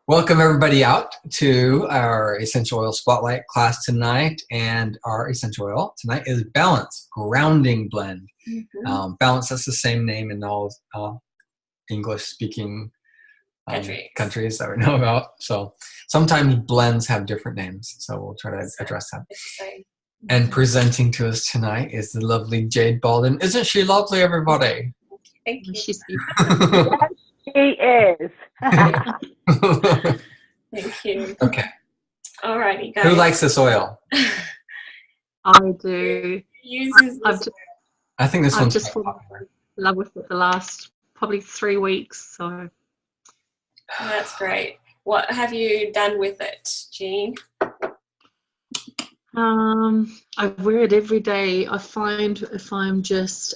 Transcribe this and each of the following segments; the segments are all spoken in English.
Welcome everybody out to our essential oil spotlight class tonight, and our essential oil tonight is Balance Grounding Blend. Balance, that's the same name in all English-speaking countries that we know about. So sometimes blends have different names, so we'll try to address that. And presenting to us tonight is the lovely Jade Baldwin. Isn't she lovely, everybody? Thank you. She's She is. Thank you. Okay. All righty, guys. Who likes this oil? I do. Uses this. I think this I've one's just quite fallen popular. in love with it the last probably 3 weeks. So That's great. What have you done with it, Jean? I wear it every day. I find if I'm just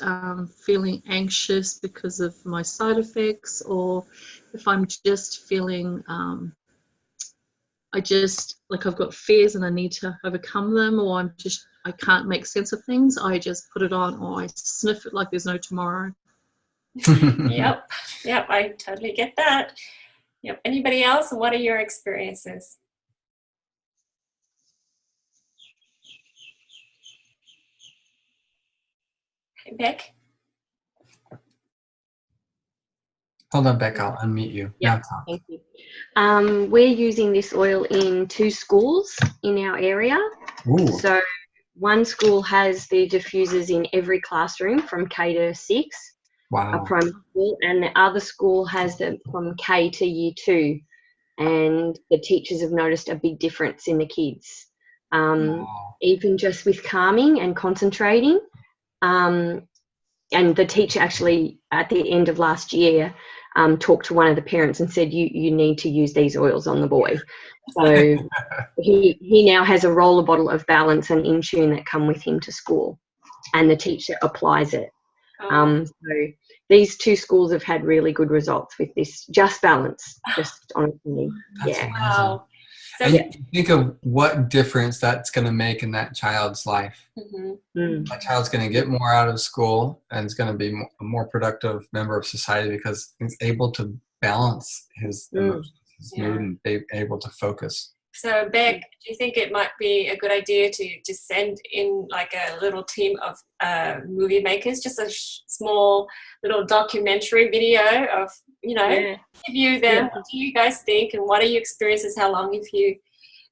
feeling anxious because of my side effects, or if I'm just feeling I've got fears and I need to overcome them, or I can't make sense of things, I just put it on, or I sniff it like there's no tomorrow. Yep, I totally get that. Yep. Anybody else? What are your experiences? Hey, Beck? Hold on, Beck, I'll unmute you. Yeah, Now talk. thank you. We're using this oil in 2 schools in our area. Ooh. So one school has the diffusers in every classroom from K to 6, a Wow. primary school, and the other school has them from K to year 2. And the teachers have noticed a big difference in the kids, Wow. even just with calming and concentrating. And the teacher actually, at the end of last year, talked to one of the parents and said, you need to use these oils on the boy. So he now has a roller bottle of Balance and Intune that come with him to school, and the teacher applies it. So these 2 schools have had really good results with this, just Balance, just honestly. That's Yeah. amazing. Wow. So, And you think of what difference that's going to make in that child's life. That child's going to get more out of school and is going to be a more productive member of society because he's able to balance his emotions, his mood, and be able to focus. So, Beck, do you think it might be a good idea to just send in like a little team of movie makers, just a small little documentary video of, interview them? Yeah. What do you guys think, and what are your experiences? How long have you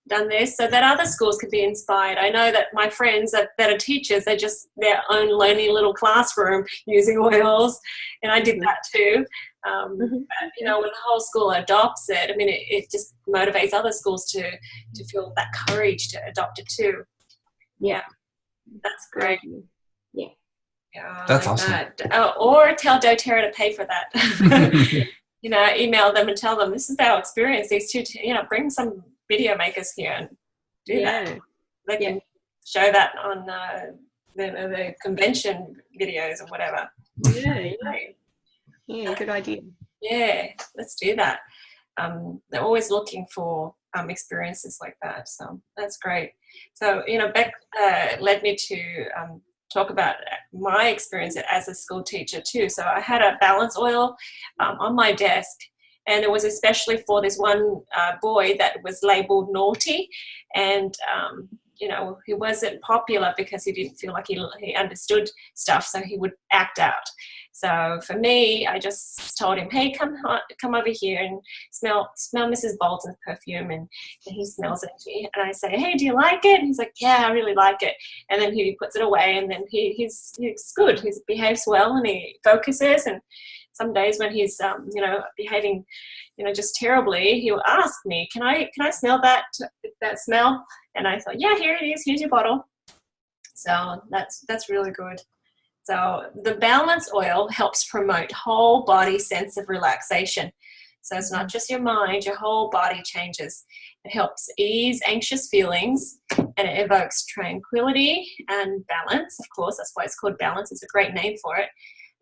done this, so that other schools could be inspired? I know that my friends that are teachers, they're just their own lonely little classroom using oils, and I did that too. But, when the whole school adopts it, I mean, it just motivates other schools to feel that courage to adopt it too. Yeah. That's great. Yeah. Yeah, That's like awesome. that. Or tell doTERRA to pay for that. Email them and tell them this is our experience. These 2, bring some video makers here and do that. They can show that on the convention videos or whatever. Yeah, good idea. Yeah, let's do that. They're always looking for experiences like that, so that's great. So, Beck led me to talk about my experience as a school teacher too. So I had a Balance oil on my desk, and it was especially for this one boy that was labeled naughty, and he wasn't popular because he didn't feel like he understood stuff, so he would act out. So for me, I just told him, hey, come over here and smell Mrs. Bolton's perfume, and he smells it. And I say, hey, do you like it? And he's like, yeah, I really like it. And then he puts it away, and then he's good. He behaves well, and he focuses. And some days when he's behaving just terribly, he'll ask me, can I smell that smell? And I thought, yeah, here it is, here's your bottle. So that's really good. So the Balance oil helps promote whole body sense of relaxation. So it's not just your mind, your whole body changes. It helps ease anxious feelings, and it evokes tranquility and balance. Of course, that's why it's called Balance. It's a great name for it.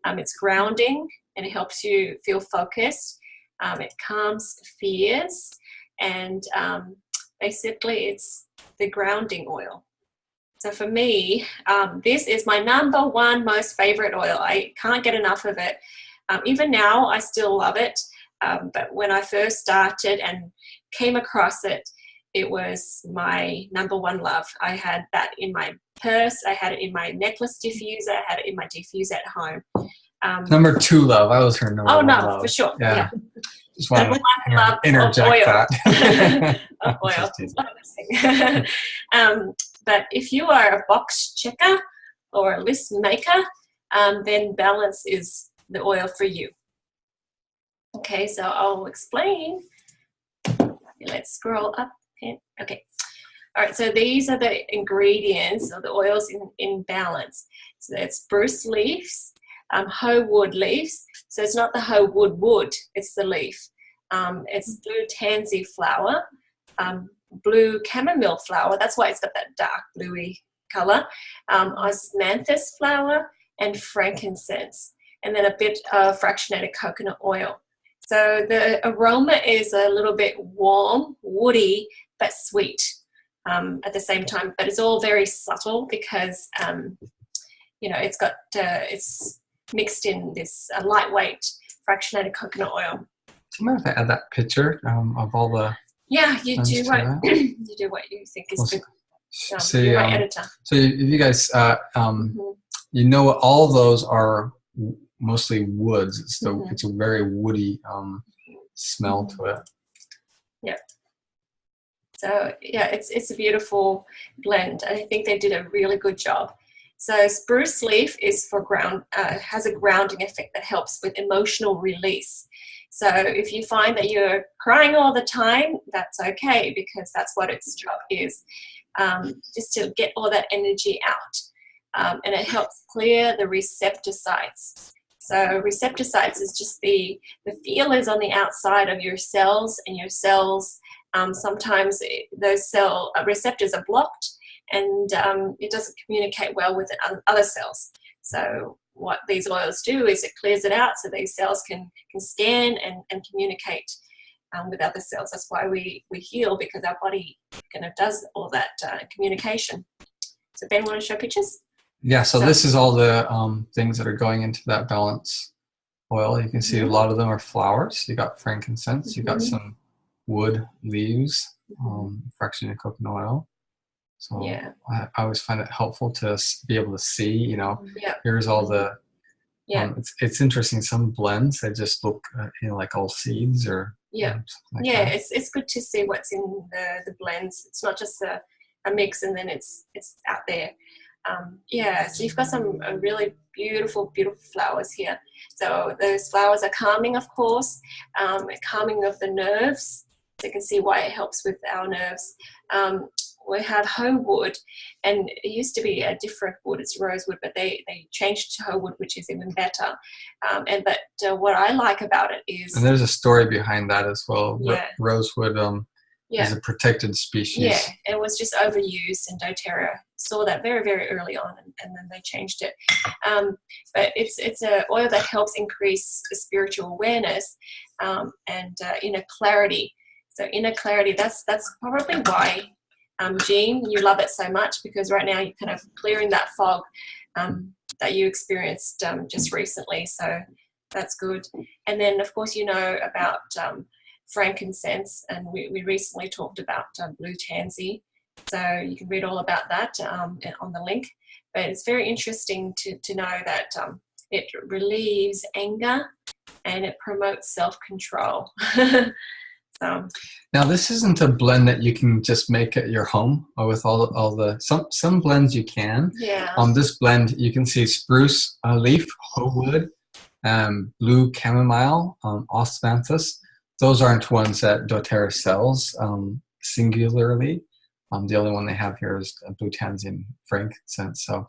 It's grounding, and it helps you feel focused. It calms fears, and basically it's the grounding oil. So for me, this is my number 1 most favorite oil. I can't get enough of it. Even now, I still love it. But when I first started and came across it, it was my number one love. I had that in my purse. I had it in my necklace diffuser. I had it in my diffuser at home. Number 2 love. I was her number 1 love. Oh, no, for sure. Yeah. Just want to love interject that. Of oil. But if you are a box checker or a list maker, then Balance is the oil for you. Okay, so I'll explain. Let's scroll up. Okay. All right, so these are the ingredients of the oils in Balance. So it's spruce leaves, hoe wood leaves. So it's not the hoe wood, it's the leaf. It's blue tansy flower, blue chamomile flower. That's why it's got that dark bluey color. Osmanthus flower and frankincense. And then a bit of fractionated coconut oil. So the aroma is a little bit warm, woody, but sweet at the same time. But it's all very subtle because, it's got it's mixed in this lightweight fractionated coconut oil. Do you mind if I add that picture of all the? Yeah, you do what you do what you think is good. You're my editor. So you guys, you know, all those are mostly woods. It's a very woody smell to it. Yeah. So yeah, it's a beautiful blend. I think they did a really good job. So spruce leaf is for has a grounding effect that helps with emotional release. So if you find that you're crying all the time, that's okay, because that's what its job is, just to get all that energy out. And it helps clear the receptor sites. So receptor sites is just the feelers on the outside of your cells, and your cells, sometimes those cell receptors are blocked, and it doesn't communicate well with other cells. So what these oils do is it clears it out so these cells can scan and communicate with other cells. That's why we heal, because our body kind of does all that communication. So Ben, want to show pictures? Yeah, so this is all the things that are going into that Balance oil. You can see a lot of them are flowers. You got frankincense, you got some wood leaves, fractionated coconut oil. So yeah. I always find it helpful to be able to see, here's all the, it's interesting. Some blends, they just look, like all seeds or something like that. It's good to see what's in the blends. It's not just a mix and then it's out there. So you've got some really beautiful flowers here. So those flowers are calming, of course, calming of the nerves. So you can see why it helps with our nerves. We have hoe wood, and it used to be a different wood. It's rosewood, but they changed to hoe wood, which is even better. But what I like about it is, and there's a story behind that as well. Yeah. Rosewood is a protected species. Yeah, it was just overused, and doTERRA saw that very, very early on, and then they changed it. But it's an oil that helps increase the spiritual awareness and inner clarity. So inner clarity, that's probably why, Jean, you love it so much, because right now you're kind of clearing that fog that you experienced just recently. So that's good. And then, of course, about frankincense, and we recently talked about blue tansy. So you can read all about that on the link. But it's very interesting to know that it relieves anger and it promotes self-control. So now this isn't a blend that you can just make at your home with all the some blends you can. Yeah. This blend you can see spruce leaf, hoe wood, blue chamomile, osmanthus. Those aren't ones that doTERRA sells singularly. The only one they have here is blue tansy and frankincense. So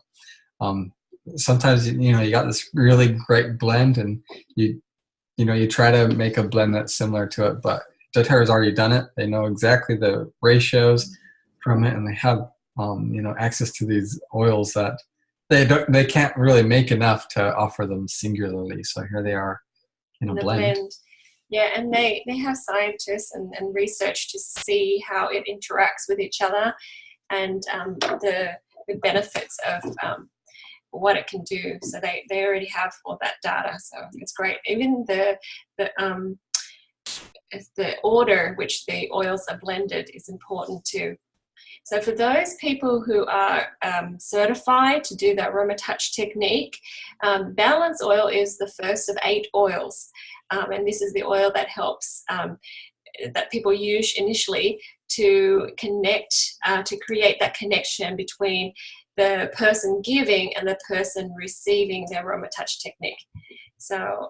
sometimes you got this really great blend, and you try to make a blend that's similar to it, but doTERRA's already done it. They know exactly the ratios from it, and they have access to these oils that they can't really make enough to offer them singularly. So here they are in a blend. Yeah, and they have scientists and research to see how it interacts with each other, and the benefits of what it can do. So they already have all that data. So it's great. Even the the order which the oils are blended is important too. So for those people who are certified to do the AromaTouch technique, balance oil is the first of 8 oils. And this is the oil that helps, that people use initially to connect, to create that connection between the person giving and the person receiving the AromaTouch technique. So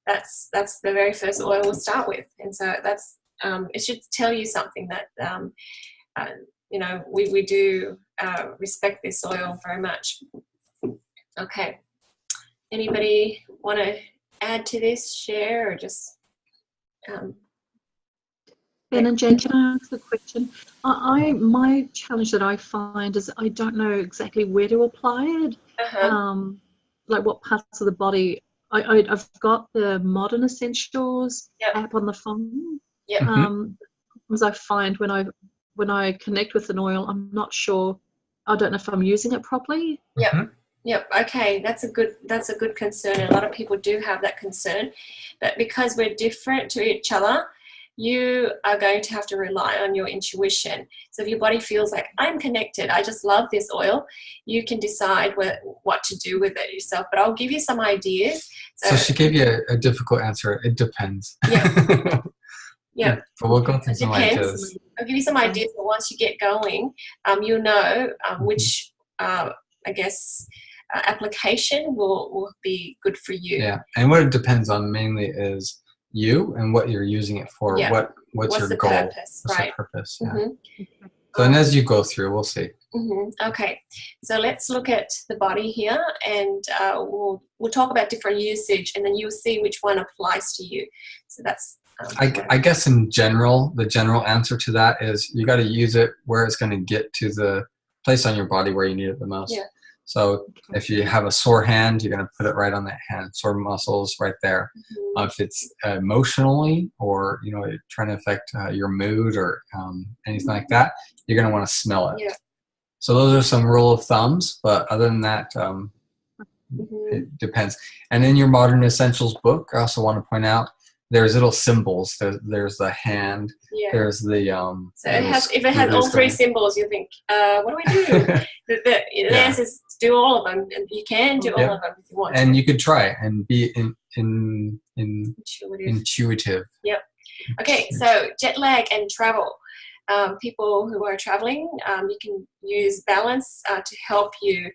that's the very first oil we'll start with. And so that's, it should tell you something that, you know, we do respect this oil very much. Okay. Anybody want to add to this, share, or just... Ben and Jane, can I ask a question? My challenge that I find is I don't know exactly where to apply it. Like what parts of the body. I've got the Modern Essentials app on the phone. As I find when I connect with an oil, I'm not sure. I don't know if I'm using it properly. Yep. Okay, that's a good concern. A lot of people do have that concern, but because we're different to each other, you are going to have to rely on your intuition. So if your body feels like, I'm connected, I just love this oil, you can decide what to do with it yourself. But I'll give you some ideas. So she gave you a difficult answer. It depends. Yeah. But we'll go through some ideas. I'll give you some ideas, but once you get going, you'll know which, I guess, application will be good for you. Yeah, and what it depends on mainly is you and what you're using it for. What's your goal? Purpose, what's right? the purpose? Yeah. So, and as you go through, we'll see. Okay, so let's look at the body here, and we'll talk about different usage, and then you'll see which one applies to you. So that's. I guess in general, the general answer to that is you got to use it where it's going to get to the place on your body where you need it the most. Yeah. So if you have a sore hand, you're going to put it right on that hand, sore muscles right there. If it's emotionally or, you know, you're trying to affect your mood or anything like that, you're going to want to smell it. Yeah. So those are some rule of thumbs, but other than that, it depends. And in your Modern Essentials book, I also want to point out, there's little symbols. There's the hand. Yeah. There's the So if it has all 3 symbols, you think, what do we do? The answer is do all of them, and you can do all of them if you want. And you could try and be intuitive. Yep. Okay. So jet lag and travel. People who are traveling, you can use balance to help you,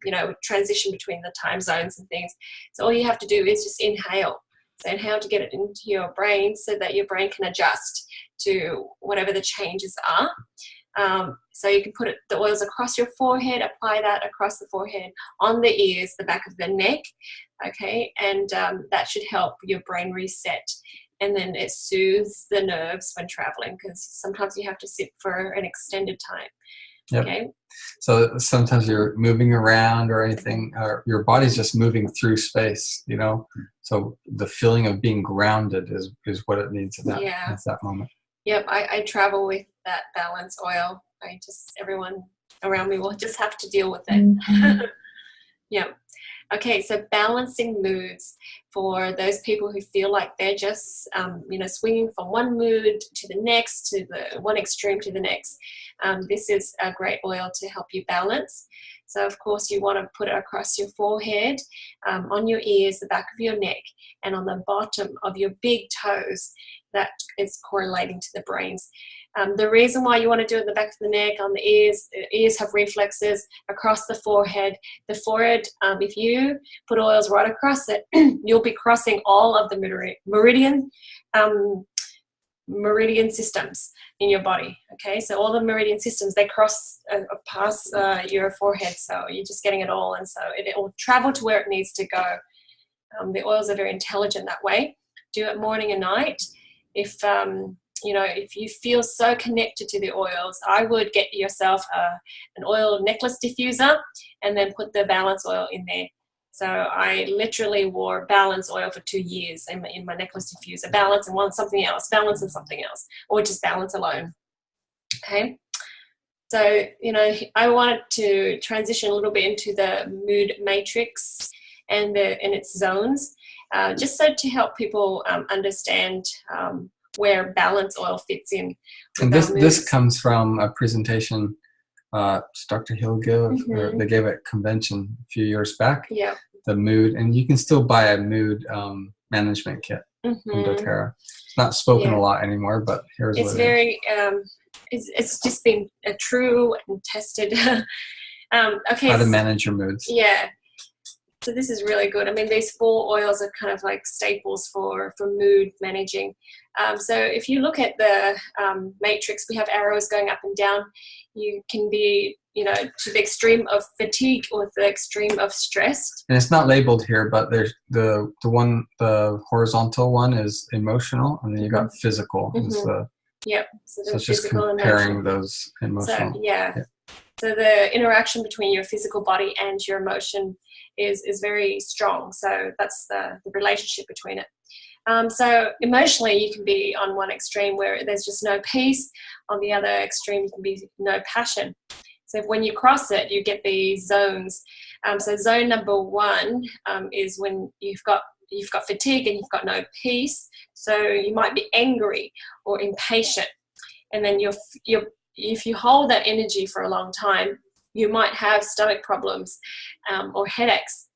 you know, transition between the time zones and things. So all you have to do is just inhale. So inhale to get it into your brain so that your brain can adjust to whatever the changes are. So you can put the oils across your forehead, apply that across the forehead, on the ears, the back of the neck, okay? And that should help your brain reset. And then it soothes the nerves when traveling, because sometimes you have to sit for an extended time. Yep. Okay. So sometimes you're moving around or anything, or your body's just moving through space, you know? So the feeling of being grounded is what it needs at that moment. Yep. I travel with that balance oil. Everyone around me will just have to deal with it. Yeah. Okay, so balancing moods for those people who feel like they're just, you know, swinging from one mood to the next, to the one extreme to the next. This is a great oil to help you balance. So, of course, you want to put it across your forehead, on your ears, the back of your neck, and on the bottom of your big toes. That is correlating to the brains. The reason why you want to do it in the back of the neck, on the ears have reflexes, across the forehead. The forehead, if you put oils right across it, you'll be crossing all of the meridian systems in your body. Okay, so all the meridian systems, they cross past your forehead, so you're just getting it all, and so it will travel to where it needs to go. The oils are very intelligent that way. Do it morning and night. If you know, if you feel so connected to the oils, I would get yourself an oil necklace diffuser and then put the balance oil in there. So I literally wore balance oil for 2 years in my necklace diffuser. Balance and something else, balance and something else, or just balance alone. Okay. So, you know, I wanted to transition a little bit into the mood matrix and its zones. just so to help people understand where balance oil fits in. And this comes from a presentation Dr. Hill they gave at convention a few years back. Yeah. The mood, and you can still buy a mood management kit from doTERRA. It's not spoken a lot anymore, but here's it's what very it's just been true and tested. Okay, how to manage your moods. Yeah, so this is really good. I mean, these 4 oils are kind of like staples for mood managing. So if you look at the matrix, we have arrows going up and down. You can be, to the extreme of fatigue or the extreme of stress. And it's not labeled here, but there's the horizontal one is emotional, and then you got physical. So it's just comparing those emotional. So the interaction between your physical body and your emotion is very strong. So that's the relationship between it. So emotionally, you can be on one extreme where there's just no peace. On the other extreme, you can be no passion. So when you cross it, you get these zones. So zone number 1 is when you've got fatigue and you've got no peace. So you might be angry or impatient, and then if you hold that energy for a long time, you might have stomach problems or headaches.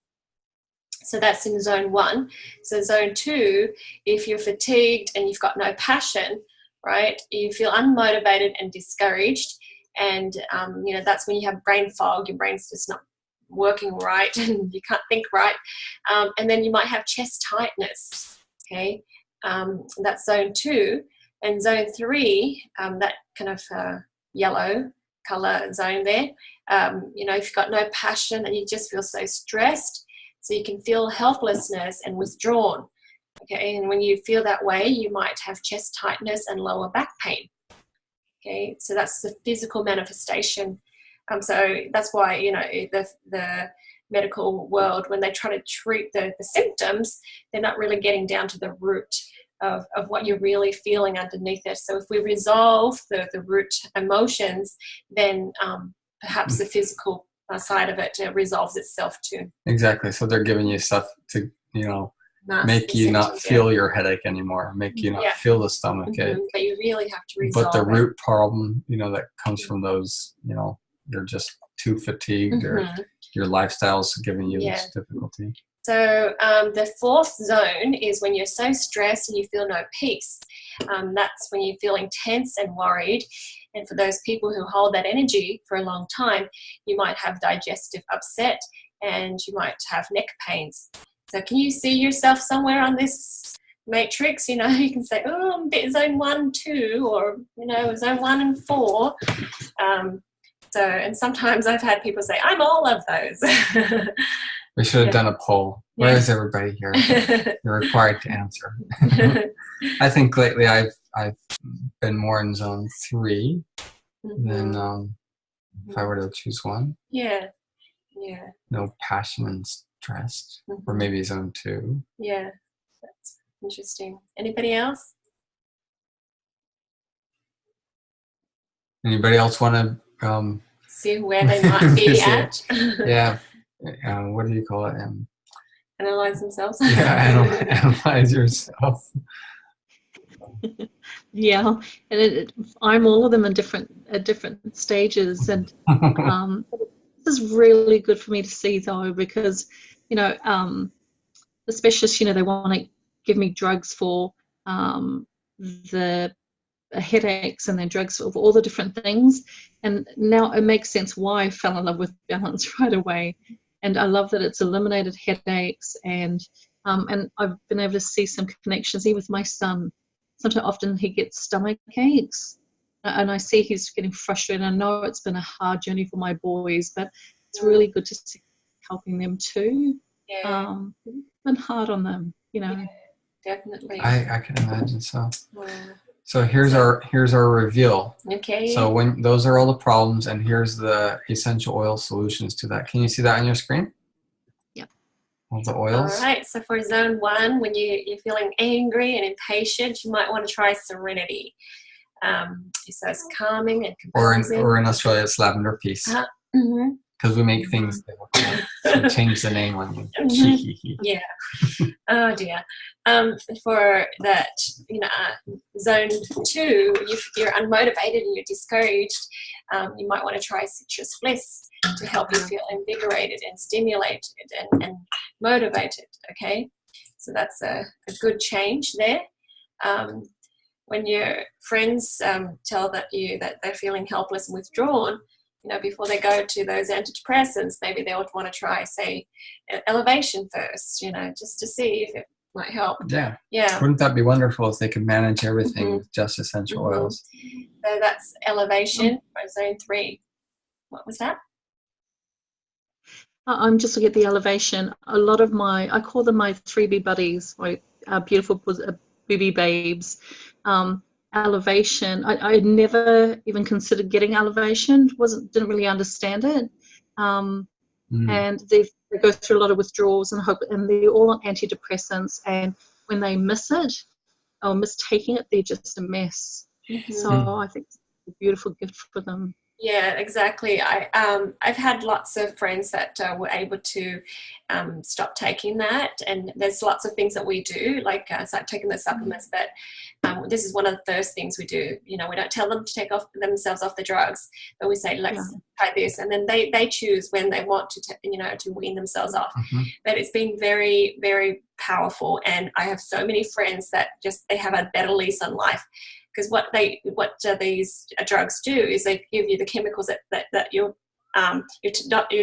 So that's in zone 1. So zone 2, if you're fatigued and you've got no passion, right, you feel unmotivated and discouraged, and that's when you have brain fog. Your brain's just not working right and you can't think right, and then you might have chest tightness. Okay, that's zone 2. And zone 3, that kind of yellow color zone there, if you've got no passion and you just feel so stressed, so you can feel helplessness and withdrawn. Okay, and when you feel that way, you might have chest tightness and lower back pain. Okay, so that's the physical manifestation. So that's why, the medical world, when they try to treat the symptoms, they're not really getting down to the root of what you're really feeling underneath it. So if we resolve the root emotions, then perhaps the physical side of it resolves itself too. Exactly. So they're giving you stuff to, make you not feel your headache anymore, make you not feel the stomach ache. But you really have to resolve But the root problem, that comes from those, you're just too fatigued or your lifestyle's giving you this difficulty. So the 4th zone is when you're so stressed and you feel no peace. That's when you're feeling tense and worried. And for those people who hold that energy for a long time, you might have digestive upset and you might have neck pains. So can you see yourself somewhere on this matrix? You can say, oh, I'm a bit zone 1, 2, or, zone 1 and 4. And sometimes I've had people say, I'm all of those. We should have done a poll. Where is everybody here? You're required to answer. I think lately I've been more in zone 3 than if I were to choose one. Yeah. No passion and stress, or maybe zone 2. Yeah, that's interesting. Anybody else? Anybody else want to see where they might be at? Yeah. What do you call it? Analyze themselves. Analyze yourself. Yeah, and I'm all of them in different stages, and this is really good for me to see though, because the specialists, they want to give me drugs for the headaches and then drugs for all the different things, and now it makes sense why I fell in love with balance right away. And I love that it's eliminated headaches, and I've been able to see some connections even with my son. Often he gets stomach aches, and I see he's getting frustrated. I know it's been a hard journey for my boys, but it's really good to see helping them too. Yeah. It's been hard on them, Yeah, definitely. I can imagine so. Wow. So here's our reveal. Okay. So when those are all the problems, and here's the essential oil solutions to that. Can you see that on your screen? Yep. All the oils. All right. So for zone 1, when you're feeling angry and impatient, you might want to try Serenity. So it's calming and composing. Or in Australia, it's Lavender Peace. because we make things difficult. So change the name on you. Yeah. Oh dear. For that, zone 2, if you're unmotivated and you're discouraged, you might want to try Citrus Bliss to help you feel invigorated and stimulated and motivated. Okay, so that's a good change there. When your friends tell that they're feeling helpless and withdrawn, before they go to those antidepressants, maybe they would want to try, say, elevation first, just to see if it might help. Yeah. Yeah. Wouldn't that be wonderful if they could manage everything with just essential oils? So that's elevation for zone 3. What was that? I'm just looking at the elevation. A lot of I call them my 3B buddies, my beautiful booby babes. Elevation, I never even considered getting elevation, didn't really understand it. And they go through a lot of withdrawals and they're all on antidepressants, and when they miss it or miss taking it, they're just a mess. So I think it's a beautiful gift for them. Yeah, exactly. I've had lots of friends that were able to stop taking that, and there's lots of things that we do, like start taking the supplements, but this is one of the first things we do. We don't tell them to take themselves off the drugs, but we say, let's try this, and then they choose when they want to to wean themselves off. But it's been very, very powerful, and I have so many friends that they have a better lease on life. Because what these drugs do is they give you the chemicals that your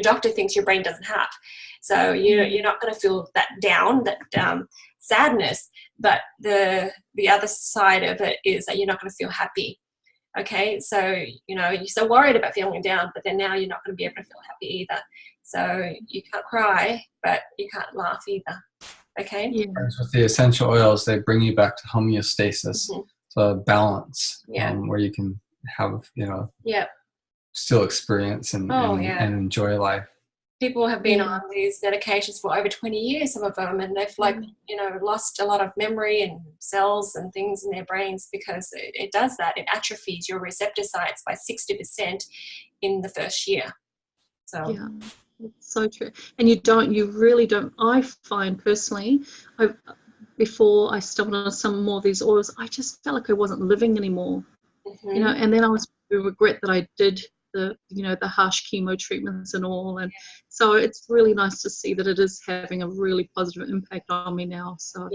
doctor thinks your brain doesn't have. So you're not going to feel that down, that sadness. But the other side of it is that you're not going to feel happy. Okay, so you're so worried about feeling down, but then now you're not going to be able to feel happy either. So you can't cry, but you can't laugh either. Okay. Yeah. With the essential oils, they bring you back to homeostasis. So balance, where you can have, still experience and enjoy life. People have been on these medications for over 20 years, some of them, and they've lost a lot of memory and cells and things in their brains because it does that. It atrophies your receptor sites by 60% in the first year. So yeah, it's so true. And you really don't. I find personally, before I stumbled on some more of these oils, I just felt like I wasn't living anymore. And then I regret that I did the harsh chemo treatments and all. And so it's really nice to see that it is having a really positive impact on me now. So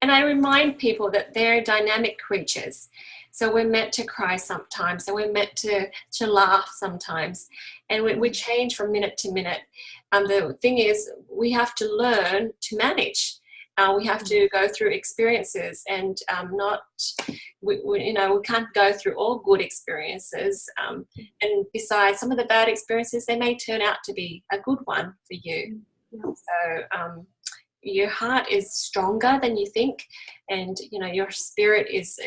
and I remind people that they're dynamic creatures. So we're meant to cry sometimes, and we're meant to laugh sometimes, and we change from minute to minute. The thing is, we have to learn to manage. We have to go through experiences, and we can't go through all good experiences. And besides, some of the bad experiences, they may turn out to be a good one for you. So your heart is stronger than you think, and your spirit is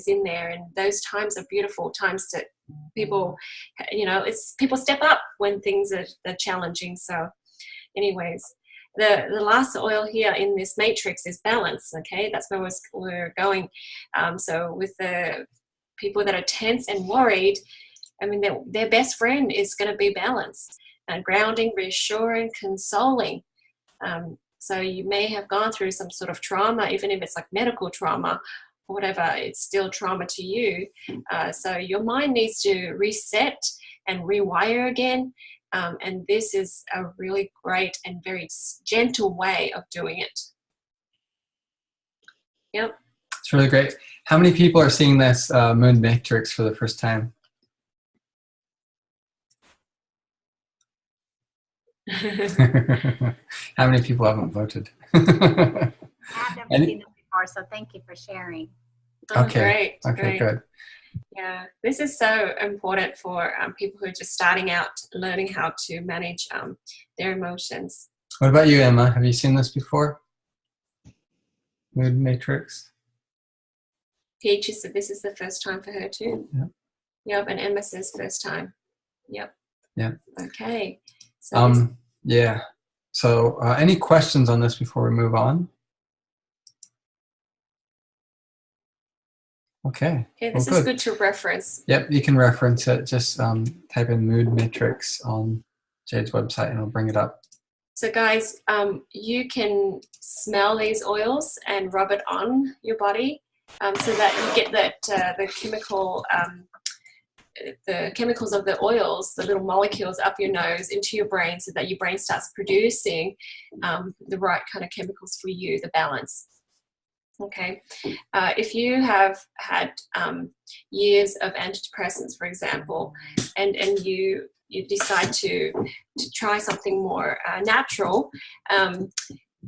in there. And those times are beautiful times to people. People step up when things are challenging. So, anyways. The last oil here in this matrix is balance. Okay, that's where we're going. So with the people that are tense and worried, I mean, their best friend is going to be balance, grounding, reassuring, consoling. So you may have gone through some sort of trauma, even if it's like medical trauma or whatever, it's still trauma to you. So your mind needs to reset and rewire again. And this is a really great and very gentle way of doing it. Yep. It's really great. How many people are seeing this Moon Matrix for the first time? How many people haven't voted? I have never seen this before, so thank you for sharing. Okay. Great. Okay, good. Yeah, this is so important for people who are just starting out, learning how to manage their emotions. What about you, Emma? Have you seen this before? Mood Matrix? Peach said this is the first time for her too. Yep. Yep, and Emma says first time. Yep. Yeah. Okay. So yeah. So any questions on this before we move on? Okay. This is good to reference. Yep, you can reference it. Just type in Mood Matrix on Jade's website and I'll bring it up. So guys, you can smell these oils and rub it on your body so that you get that the chemicals of the oils, the little molecules up your nose into your brain, so that your brain starts producing the right kind of chemicals for you, the balance. Okay, if you have had years of antidepressants, for example, and you decide to try something more natural,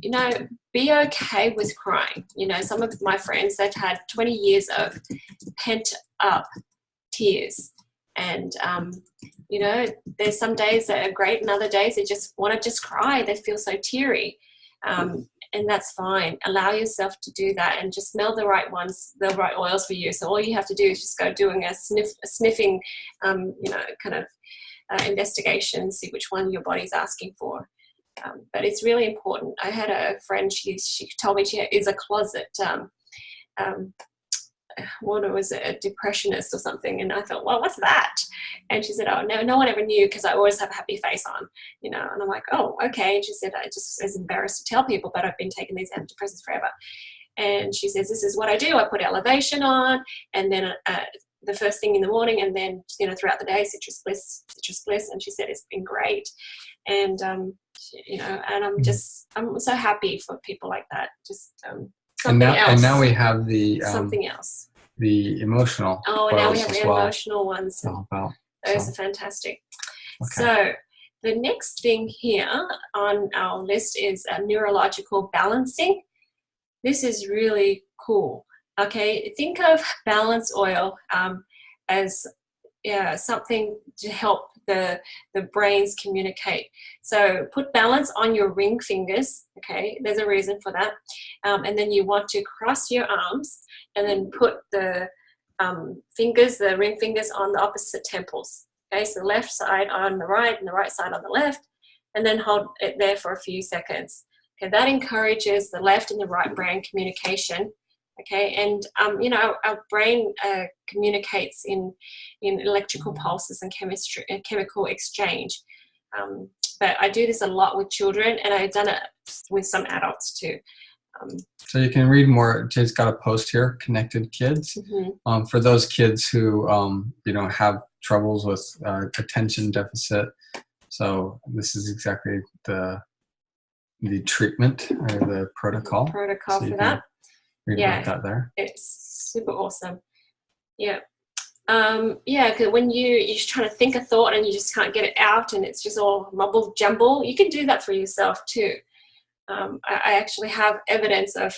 you know, be okay with crying. You know, some of my friends, they've had 20 years of pent up tears, and you know, there's some days that are great and other days they just want to just cry. They feel so teary. And that's fine. Allow yourself to do that and just smell the right ones, the right oils for you. So all you have to do is just go doing a sniffing, you know, kind of investigation, see which one your body's asking for. But it's really important. I had a friend, she told me she is a closet, what was it, a depressionist or something, and I thought, well, what's that? And she said, oh, no one ever knew because I always have a happy face on, you know. And I'm like, oh, okay. And she said, I just was embarrassed to tell people, but I've been taking these antidepressants forever. And she says, this is what I do. I put Elevation on, and then the first thing in the morning, and then, you know, throughout the day, Citrus Bliss. And she said it's been great. And you know, and I'm so happy for people like that. Just something else. And now we have the something else. The emotional. Oh, now we have the emotional ones. Wow. Those are fantastic. Okay. So the next thing here on our list is neurological balancing. This is really cool. Okay, think of balance oil as something to help the brains communicate. So put balance on your ring fingers. Okay, there's a reason for that. And then you want to cross your arms and then put the fingers, the ring fingers, on the opposite temples. Okay, so the left side on the right and the right side on the left, and then hold it there for a few seconds. Okay, that encourages the left and the right brain communication. Okay, and you know, our brain communicates in electrical pulses and chemical exchange. But I do this a lot with children, and I've done it with some adults too. So you can read more. Jade's got a post here, Connected Kids. Mm-hmm. For those kids who you know, have troubles with attention deficit. So this is exactly the treatment or the protocol. So for that. Read about that there. It's super awesome. Yeah. Because when you're just trying to think a thought and you just can't get it out and it's just all mumble jumble, you can do that for yourself too. I actually have evidence of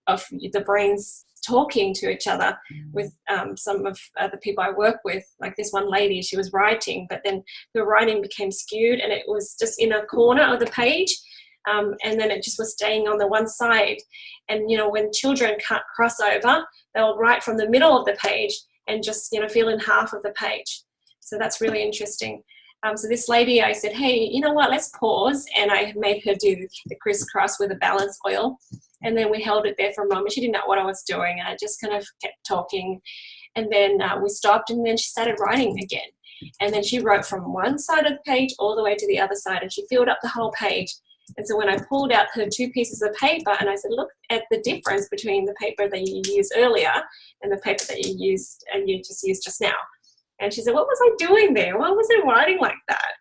the brains talking to each other with some of the people I work with. Like this one lady, she was writing, but then the writing became skewed and it was just in a corner of the page. And then it just was staying on the one side. And, you know, when children can't cross over, they'll write from the middle of the page and just, you know, fill in half of the page. So that's really interesting. So this lady, I said, hey, you know what, let's pause. And I made her do the crisscross with a balance oil. And then we held it there for a moment. She didn't know what I was doing. And I just kind of kept talking. And then we stopped, and then she started writing again. And then she wrote from one side of the page all the way to the other side, and she filled up the whole page. And so when I pulled out her 2 pieces of paper and I said, look at the difference between the paper that you used earlier and the paper that you used and you just used just now. And she said, what was I doing there? Why was I writing like that?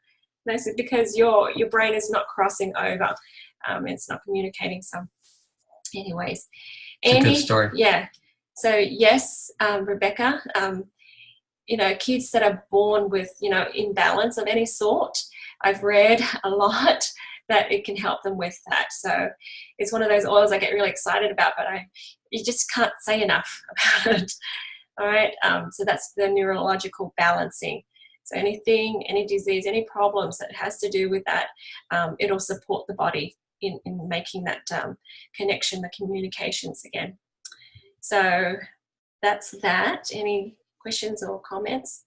And I said, because your brain is not crossing over. It's not communicating. So anyways. It's a good story. Yeah. So yes, Rebecca, you know, kids that are born with, you know, imbalance of any sort, I've read a lot that it can help them with that. So it's one of those oils I get really excited about, but you just can't say enough about it. All right, so that's the neurological balancing. So anything, any disease, any problems that has to do with that, it'll support the body in making that connection, the communications again. So that's that. Any questions or comments?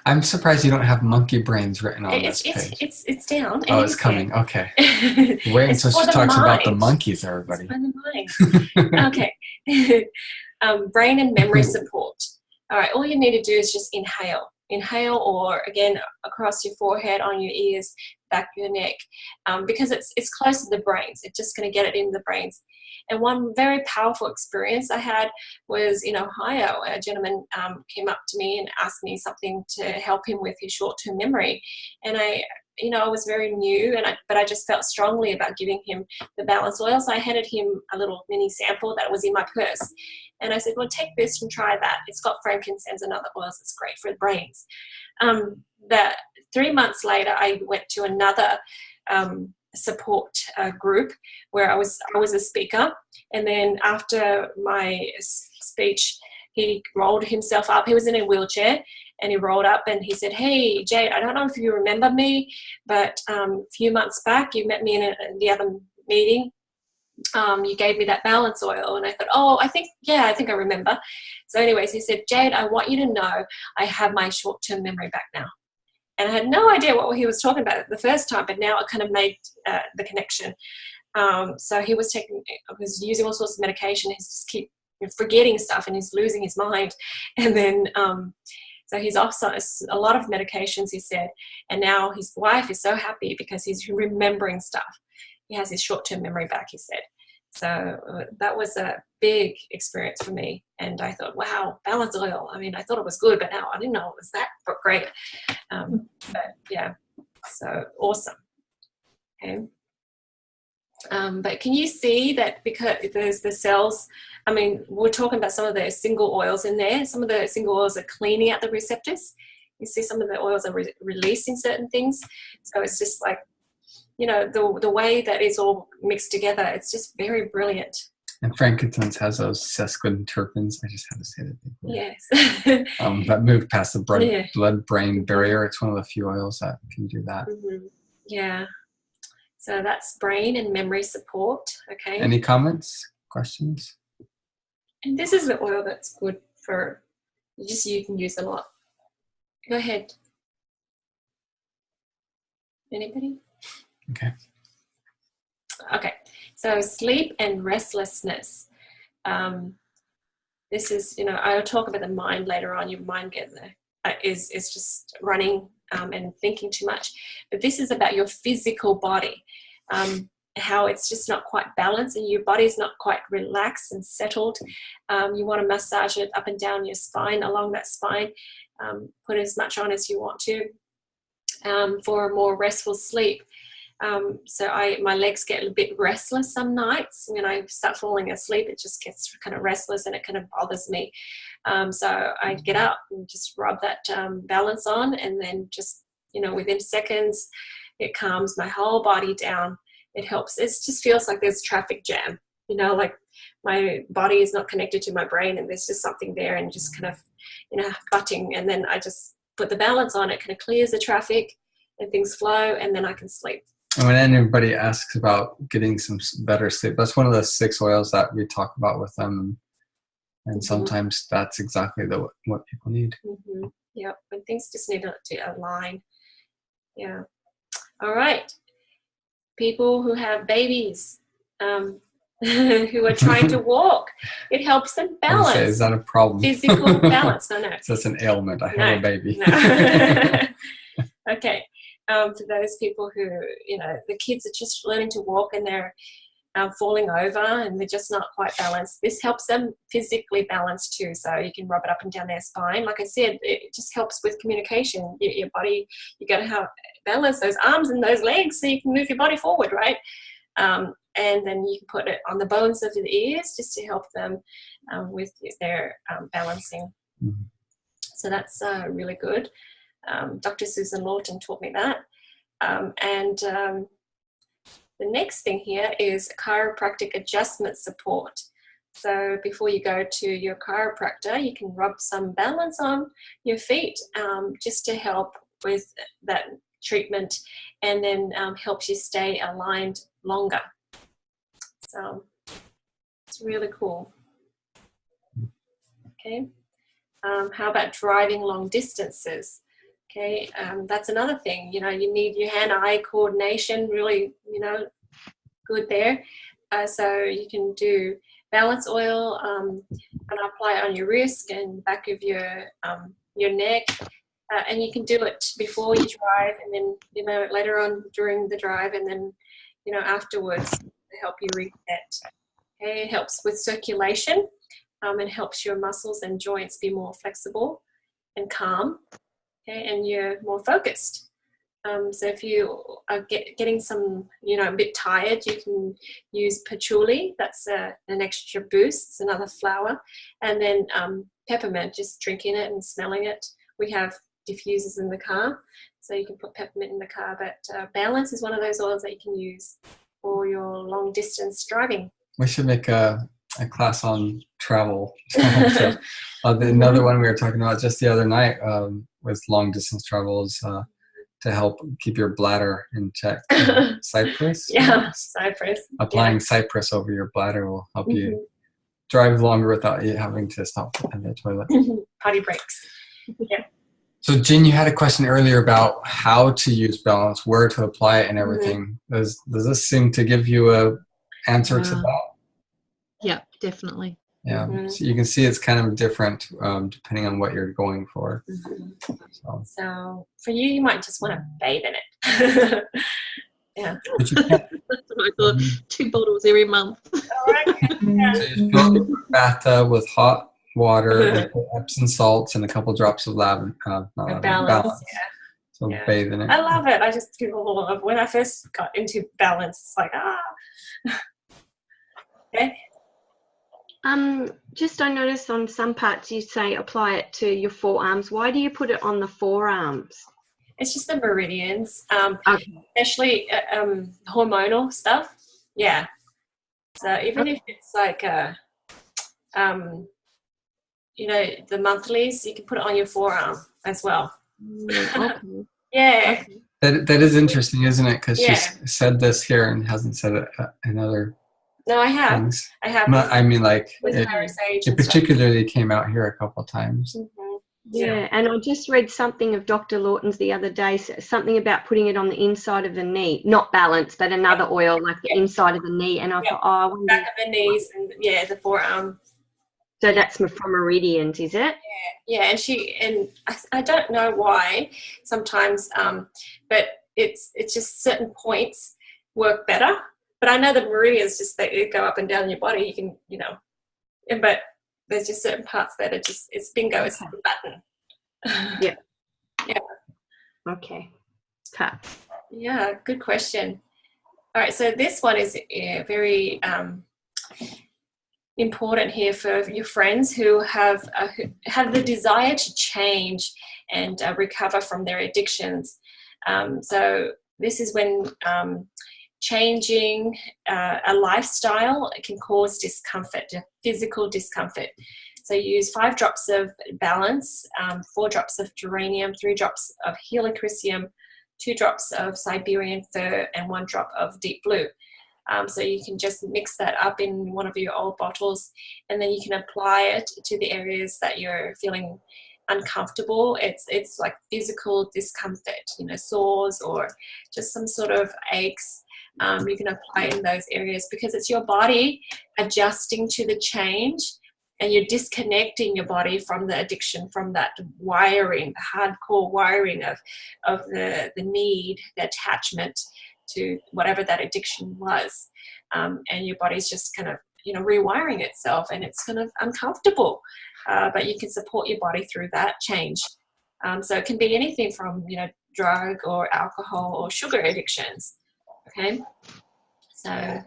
I'm surprised you don't have monkey brains written on this page. It's down. Oh, it's coming. Okay. Wait until she talks about the monkeys, everybody. It's for the mind. Okay. Brain and memory support. All right. All you need to do is just inhale. inhale, or again across your forehead, on your ears, back of your neck, because it's close to the brains. It's just going to get it in the brains. And one very powerful experience I had was in Ohio. A gentleman came up to me and asked me something to help him with his short-term memory. And I was very new, but I just felt strongly about giving him the balance oil. So I handed him a little mini sample that was in my purse. And I said, well, take this and try that. It's got frankincense and other oils. It's great for the brains. 3 months later, I went to another support group where I was a speaker. And then after my speech, he rolled himself up. He was in a wheelchair, and he rolled up and he said, hey, Jade, I don't know if you remember me, but a few months back you met me in the other meeting. You gave me that balance oil. And I thought, oh, I think I remember. So anyways, he said, Jade, I want you to know I have my short-term memory back now. And I had no idea what he was talking about the first time, but now it kind of made the connection. So he was using all sorts of medication. He's just keep forgetting stuff, and he's losing his mind. And then, so he's off a lot of medications, he said. And now his wife is so happy because he's remembering stuff. He has his short-term memory back, he said. So that was a big experience for me. And I thought, wow, balance oil. I mean, I thought it was good, but now I didn't know it was that great. But yeah, so awesome. Okay. But can you see that because there's the cells, I mean, we're talking about some of the single oils in there. Some of the single oils are cleaning out the receptors. You see some of the oils are releasing certain things. So it's just like, the way that it's all mixed together, it's just very brilliant. And frankincense has those sesquiterpenes. I just had to say that before. Yes. That move past the blood-brain barrier. It's one of the few oils that can do that. Mm-hmm. Yeah. So that's brain and memory support. Okay. Any comments, questions? And this is the oil that's good for, you can use a lot. Go ahead. Anybody? Okay, so sleep and restlessness. This is, I'll talk about the mind later on. Your mind is just running and thinking too much. But this is about your physical body, how it's just not quite balanced and your body's not quite relaxed and settled. You want to massage it up and down your spine, along that spine. Put as much on as you want to for a more restful sleep. So my legs get a bit restless some nights. When I start falling asleep, it just gets kind of restless and it kind of bothers me. So I get up and just rub that balance on, and then just, within seconds, it calms my whole body down. It helps. It just feels like there's traffic jam, like my body is not connected to my brain and there's just something there and just kind of, butting. And then I just put the balance on, it kind of clears the traffic and things flow, and then I can sleep. And when anybody asks about getting some better sleep, that's one of the 6 oils that we talk about with them. And sometimes that's exactly what people need. Mm-hmm. Yeah, when things just need to align. Yeah. All right. People who have babies who are trying to walk, it helps them balance. Say, is that a problem? Physical balance. No. So it's an ailment. I have a baby. No. Okay. For those people who, the kids are just learning to walk and they're falling over and they're just not quite balanced. This helps them physically balance too. So you can rub it up and down their spine. Like I said, it just helps with communication. Your body, you got to have balance those arms and those legs so you can move your body forward, right? And then you can put it on the bones of the ears just to help them with their balancing. Mm-hmm. So that's really good. Dr. Susan Lawton taught me that. The next thing here is chiropractic adjustment support. So before you go to your chiropractor, you can rub some balance on your feet just to help with that treatment, and then helps you stay aligned longer. So it's really cool. Okay. How about driving long distances? Okay, that's another thing. You need your hand-eye coordination, really, good there. So you can do balance oil and apply it on your wrist and back of your neck, And you can do it before you drive, and then, you know, later on during the drive, and then, you know, afterwards to help you reset. Okay, it helps with circulation, and helps your muscles and joints be more flexible and calm. Okay, and you're more focused. So if you are getting some, you know, a bit tired, you can use patchouli. That's an extra boost. It's another flower. And then peppermint, just drinking it and smelling it. We have diffusers in the car, so you can put peppermint in the car. But Balance is one of those oils that you can use for your long distance driving. We should make a class on travel. Another one we were talking about just the other night with long distance travels. To help keep your bladder in check. Cypress? Yeah, cypress. Applying cypress over your bladder will help you drive longer without you having to stop at the toilet. Potty breaks. Yeah. So, Jen, you had a question earlier about how to use Balance, where to apply it and everything. Does this seem to give you a answer to that? Yeah, definitely. Yeah, so you can see it's kind of different depending on what you're going for. So for you might just want to bathe in it. Yeah. That's what I thought. 2 bottles every month. All right. Yeah. So you fill up your bathtub with hot water, and put Epsom salts, and a couple drops of Balance. Yeah. So bathe in it. I love it. I just feel a little of when I first got into Balance, it's like Okay. Just I noticed on some parts you say apply it to your forearms. Why do you put it on the forearms? It's just the meridians, Okay. especially hormonal stuff. Yeah. So even if it's like you know, the monthlies, you can put it on your forearm as well. Okay. Yeah. Okay. That is interesting, isn't it? Because she said this here and hasn't said it in other No, I have. things. I have. I mean, like, it particularly came out here a couple of times. Yeah, and I just read something of Dr. Lawton's the other day, something about putting it on the inside of the knee, not Balance, but another oil, like the inside of the knee. And I thought, I wonder. Back of the knees and the forearm. So that's from meridians, is it? Yeah, and I don't know why sometimes, but it's just certain points work better. But I know the meridians they go up and down your body. You can, you know, but there's just certain parts that are just, it's bingo, it's the button. Yeah. Yeah. Okay. Yeah, good question. All right, so this one is very important here for your friends who have the desire to change and recover from their addictions. So this is when changing a lifestyle can cause discomfort, physical discomfort. So you use 5 drops of Balance, 4 drops of geranium, 3 drops of helichrysum, 2 drops of Siberian fir, and 1 drop of deep blue. So you can just mix that up in one of your old bottles, and then you can apply it to the areas that you're feeling uncomfortable. It's like physical discomfort, you know, sores or just some sort of aches. You can apply it in those areas because it's your body adjusting to the change, and you're disconnecting your body from the addiction, from that wiring, the hardcore wiring of the need, the attachment to whatever that addiction was. And your body's just kind of, you know, rewiring itself, and it's kind of uncomfortable. But you can support your body through that change. So it can be anything from, you know, drug or alcohol or sugar addictions. Okay. So,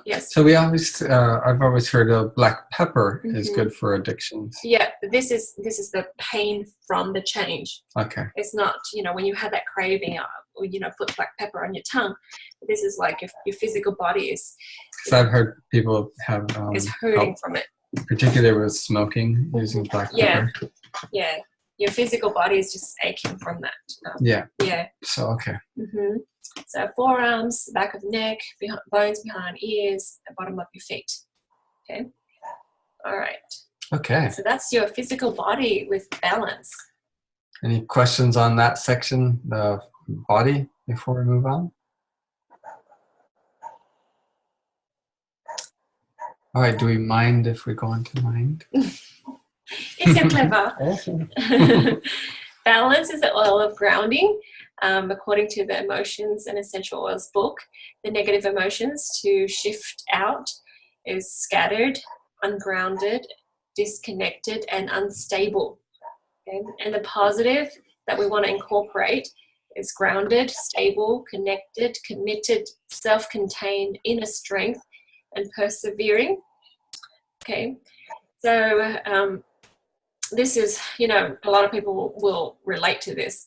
yes. So we always, I've always heard of black pepper is good for addictions. Yeah, this is the pain from the change. Okay. It's not, you know, when you have that craving, or, you know, put black pepper on your tongue. This is like if your physical body is. Because I've heard people have. Is hurting from it. Particularly with smoking, using black pepper. Yeah. Your physical body is just aching from that. Yeah. Yeah. So, okay. Mm-hmm. So forearms, back of the neck, bones behind ears, the bottom of your feet. Okay. All right. Okay. So that's your physical body with Balance. Any questions on that section, the body, before we move on? All right. Do we mind if we go into mind? If you're clever. Balance is the oil of grounding. According to the Emotions and Essential Oils book, the negative emotions to shift out is scattered, ungrounded, disconnected, and unstable. Okay? And the positive that we want to incorporate is grounded, stable, connected, committed, self-contained, inner strength, and persevering. Okay, so this is, you know, a lot of people will relate to this.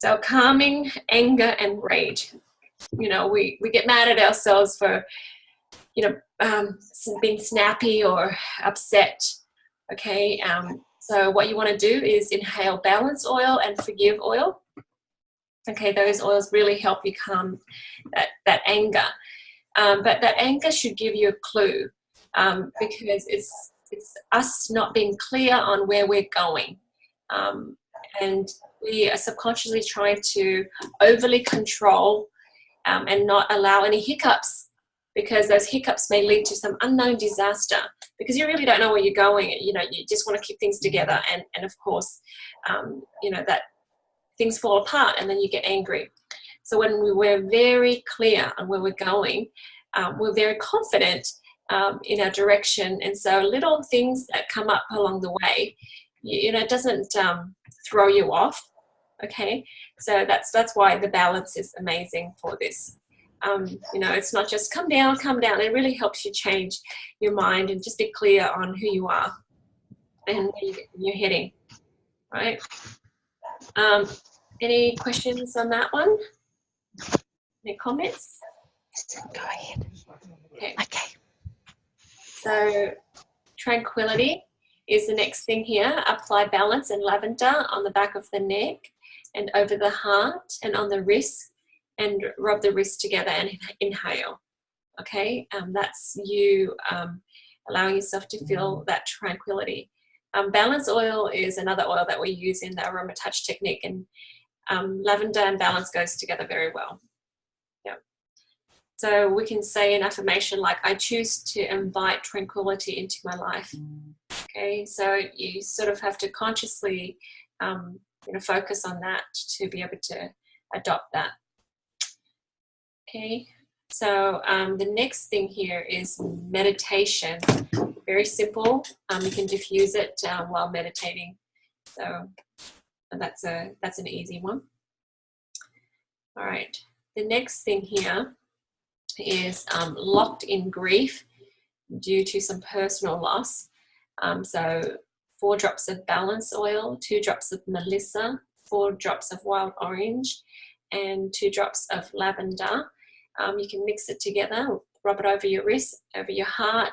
So calming anger and rage. You know, we get mad at ourselves for, you know, being snappy or upset. Okay, so what you want to do is inhale balance oil and forgive oil. Okay, those oils really help you calm that anger. But that anger should give you a clue, because it's us not being clear on where we're going. And we are subconsciously trying to overly control and not allow any hiccups, because those hiccups may lead to some unknown disaster, because you really don't know where you're going. You know, you just want to keep things together. And of course, you know, that things fall apart and then you get angry. So when we're very clear on where we're going, we're very confident in our direction. And so little things that come up along the way, you know, it doesn't throw you off. Okay, so that's why the balance is amazing for this. You know, it's not just come down. It really helps you change your mind and just be clear on who you are and where you're heading, right? Any questions on that one? Any comments? Go ahead. Okay. So tranquility is the next thing here. Apply balance and lavender on the back of the neck and over the heart and on the wrist, and rub the wrists together and inhale. Okay, that's you allowing yourself to feel that tranquility. Balance oil is another oil that we use in the aroma touch technique, and lavender and balance goes together very well. Yeah. So we can say an affirmation like, I choose to invite tranquility into my life. Okay, so you sort of have to consciously you know, focus on that to be able to adopt that. Okay, so the next thing here is meditation. Very simple. You can diffuse it while meditating. So that's an easy one. All right, the next thing here is locked in grief due to some personal loss. So 4 drops of balance oil, 2 drops of melissa, 4 drops of wild orange, and 2 drops of lavender. You can mix it together, rub it over your wrist, over your heart,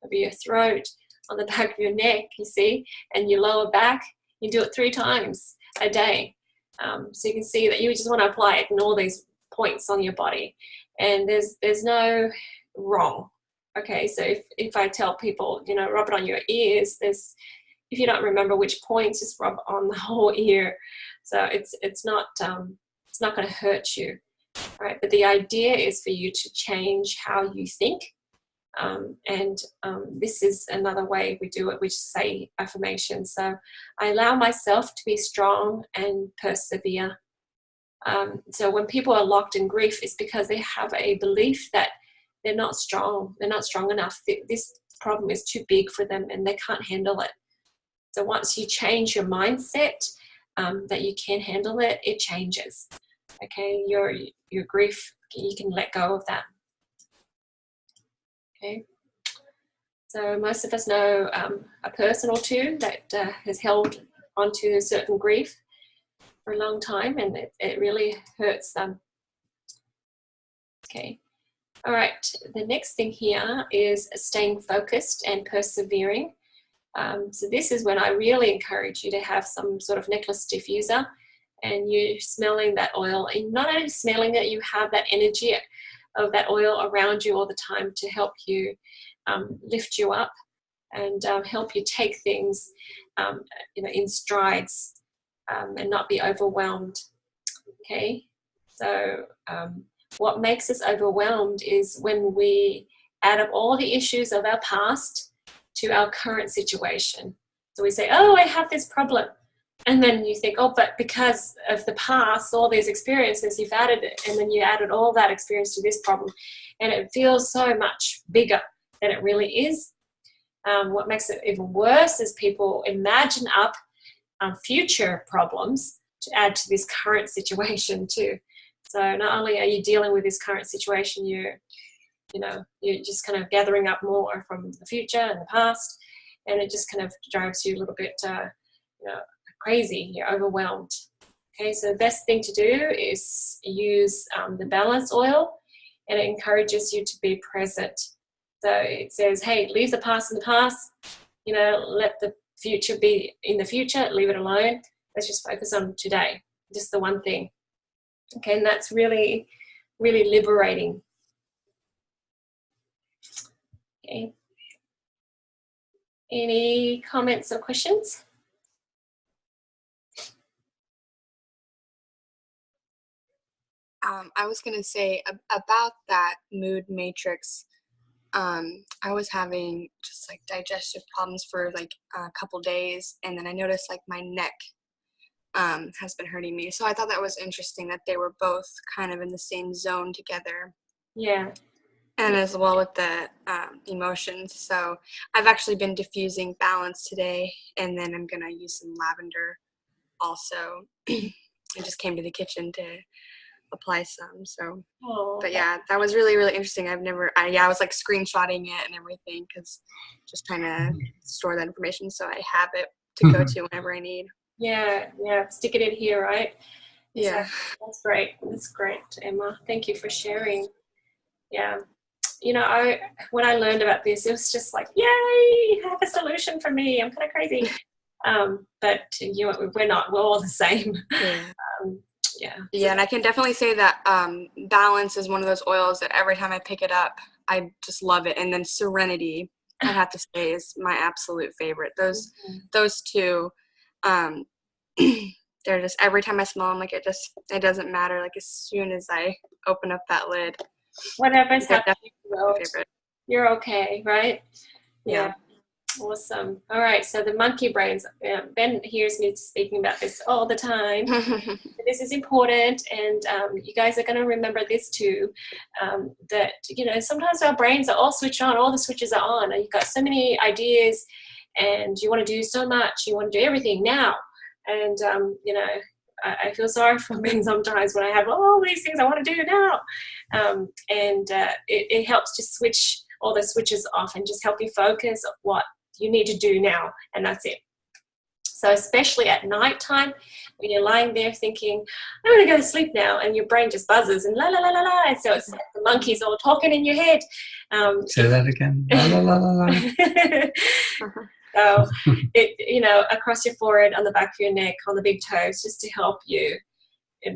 over your throat, on the back of your neck, you see, and your lower back. You do it 3 times a day. So you can see that you just want to apply it in all these points on your body. And there's no wrong. Okay, so if I tell people, you know, rub it on your ears, if you don't remember which points, just rub on the whole ear. So it's not going to hurt you. All right, but the idea is for you to change how you think. And this is another way we do it, we just say affirmations. So I allow myself to be strong and persevere. So when people are locked in grief, it's because they have a belief that they're not strong enough. This problem is too big for them and they can't handle it. So once you change your mindset that you can handle it, it changes. Okay, your grief, you can let go of that. Okay, so most of us know a person or two that has held onto a certain grief for a long time, and it really hurts them. Okay, all right, the next thing here is staying focused and persevering. So this is when I really encourage you to have some sort of necklace diffuser, and you're smelling that oil, and not only smelling it, you have that energy of that oil around you all the time to help you lift you up and help you take things you know, in strides and not be overwhelmed. Okay, so what makes us overwhelmed is when we add up all the issues of our past to our current situation. So we say, oh, I have this problem. And then you think, oh, but because of the past, all these experiences, you've added it, and then you added all that experience to this problem, and it feels so much bigger than it really is. What makes it even worse is people imagine up future problems to add to this current situation too. So not only are you dealing with this current situation, you're just kind of gathering up more from the future and the past, and it just kind of drives you a little bit, crazy. You're overwhelmed. Okay, so the best thing to do is use the balance oil, and it encourages you to be present. So it says, hey, leave the past in the past, let the future be in the future, leave it alone. Let's just focus on today, just the one thing. Okay, and that's really, really liberating. Okay. Any comments or questions? I was going to say about that mood matrix. I was having just like digestive problems for like a couple days, and then I noticed like my neck has been hurting me. So I thought that was interesting that they were both kind of in the same zone together. Yeah. And as well with the emotions. So I've actually been diffusing balance today, and then I'm going to use some lavender also. I just came to the kitchen to apply some. So, but yeah, that was really, really interesting. I was like screenshotting it and everything, because just trying to store that information so I have it to go to whenever I need. Yeah, stick it in here, right? Yeah. That's great. That's great, Emma. Thank you for sharing. Yeah. When I learned about this, it was just like, yay, you have a solution for me. I'm kind of crazy. But we're not. We're all the same. Yeah. Yeah, and I can definitely say that balance is one of those oils that every time I pick it up, I just love it. And then Serenity, I have to say, is my absolute favorite. Those two, they're just, every time I smell them, like it doesn't matter. Like as soon as I open up that lid, whatever's happening, you're okay, right? Yeah. Awesome. All right, so the monkey brains. Ben hears me speaking about this all the time. This is important, and you guys are going to remember this too, that sometimes our brains are all switched on, all the switches are on, and you've got so many ideas, and you want to do so much, you want to do everything now, and I feel sorry for men sometimes when I have all these things I want to do now, and it helps to switch all the switches off and just help you focus on what you need to do now, and that's it. So especially at nighttime, when you're lying there thinking, I'm going to go to sleep now, and your brain just buzzes and la la la la la, and so it's like the monkeys all talking in your head. Say that again. La la la la la. So across your forehead, on the back of your neck, on the big toes, just to help you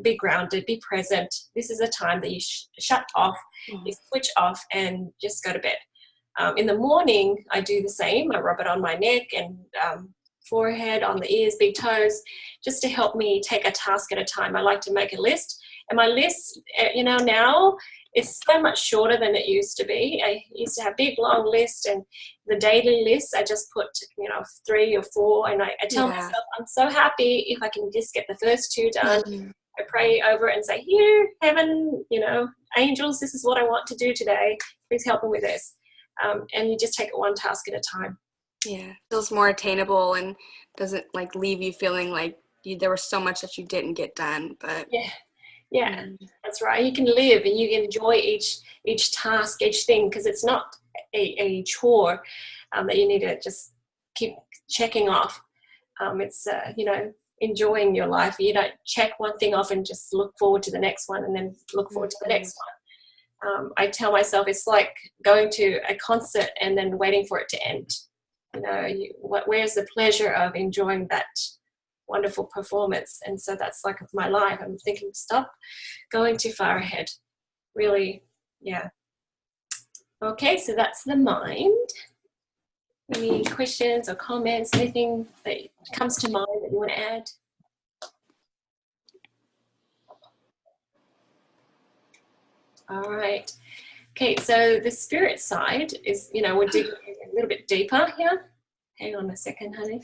be grounded, be present. This is a time that you shut off, you switch off, and just go to bed. In the morning, I do the same. I rub it on my neck and forehead, on the ears, big toes, just to help me take a task at a time. I like to make a list, and my list, now is so much shorter than it used to be. I used to have big, long list, and the daily list, I just put, 3 or 4, and I tell myself, I'm so happy if I can just get the first 2 done. I pray over it and say, here, heaven, angels, this is what I want to do today. Please help me with this. And you just take it one task at a time. Yeah, it feels more attainable and doesn't like leave you feeling like there was so much that you didn't get done. But yeah, that's right. You can live and you can enjoy each task, each thing, because it's not a chore that you need to just keep checking off. It's enjoying your life. You don't check one thing off and just look forward to the next one and then look forward to the next one. I tell myself it's like going to a concert and then waiting for it to end. Where's the pleasure of enjoying that wonderful performance? And so that's like my life. I'm thinking, stop going too far ahead. Really, yeah. Okay, so that's the mind. Any questions or comments, anything that comes to mind that you want to add? All right. Okay, so the spirit side is, we're digging a little bit deeper here. Hang on a second, honey.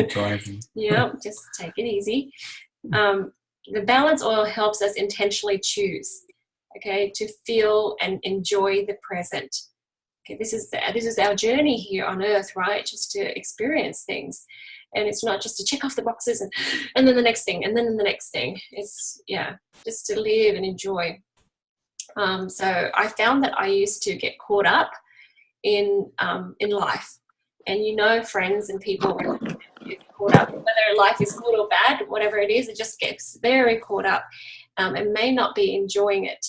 Driving. Yeah, just take it easy. The balance oil helps us intentionally choose, okay, to feel and enjoy the present. Okay, this is our journey here on earth, right? Just to experience things. And it's not just to check off the boxes and then the next thing and then the next thing. It's, yeah, just to live and enjoy. So I found that I used to get caught up in life. And you know, friends and people get caught up, whether life is good or bad, whatever it is, it just gets very caught up and may not be enjoying it.